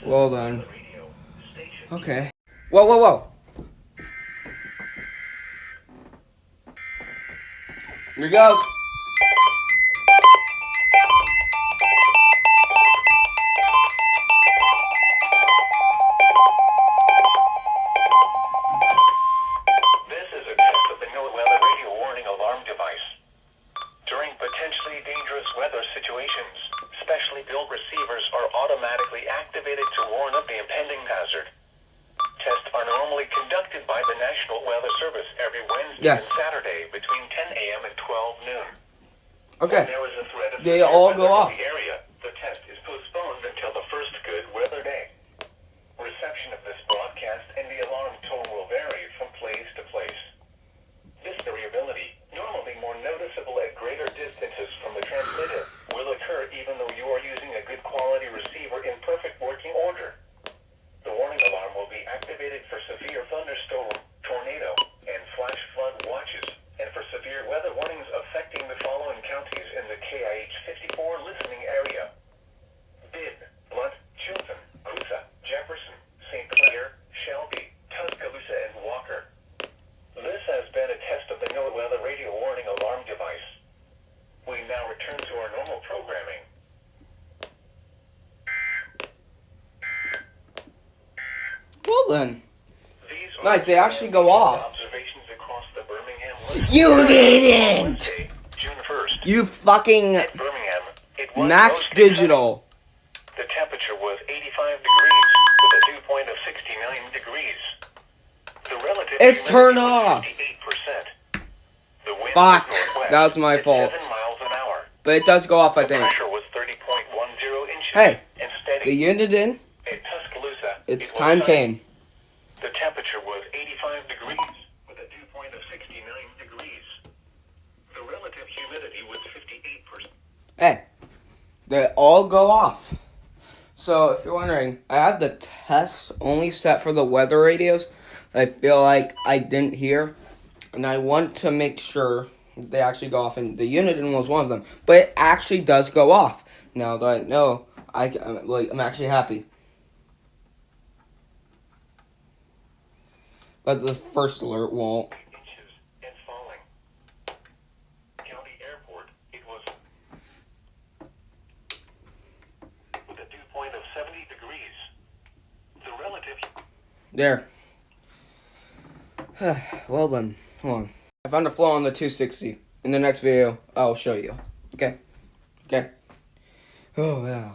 Well done. Okay. Whoa, whoa, whoa. Here he goes. This is a test of the NOAA radio warning alarm device. During potentially dangerous weather situations, specially built receivers are automatically activated to warn of the impending hazard. Tests are normally conducted by the National Weather Service every Wednesday and Saturday between 10 a.m. and 12 noon. Okay. When there is a threat of They all go off. in the area, the test is postponed until the first good weather day. Reception of this broadcast and the alarm tone will vary from place to place. This variability, normally more noticeable at greater distances from the transmitter, will occur even though you are using a good quality receiver in perfect working order. The warning alarm will be activated for severe thunderstorm, tornado, and flash flood watches, and for severe weather warnings affecting the following counties in the KIH 54 listening area: Bibb, Blunt, Chilton, Coosa, Jefferson, St. Clair, Shelby, Tuscaloosa, and Walker. This has been a test of the NOAA weather radio warning alarm device. We now return to our normal programming. Well then. These Nice, they actually go off. Observations across the Birmingham You didn't! Wednesday, June 1st. You fucking At Birmingham, it was Max mostly sunny. Digital. The temperature was 85 degrees, with a dew point of 69 degrees. The relative It's humidity turned was off. 58%. The wind Fuck. was northwest That was my at fault. 7 miles an hour. But it does go off, I The think. pressure was 30.10 inches Hey, and the steady. Uniden, At Tuscaloosa, its it was time sunny. came. The temperature was 85 degrees, with a dew point of 69 degrees. The relative humidity was 58%. Hey, they all go off. So, if you're wondering, I have the tests only set for the weather radios. I feel like I didn't hear, and I want to make sure they actually go off, and the Uniden was one of them. But it actually does go off. Now that I know, I'm actually happy. But the first alert won't. Inches and falling. County Airport, it was with a dew point of 70 degrees. The relative There. Well then, hold on. I found a flaw on the 260. In the next video, I'll show you. Okay? Okay? Oh, wow.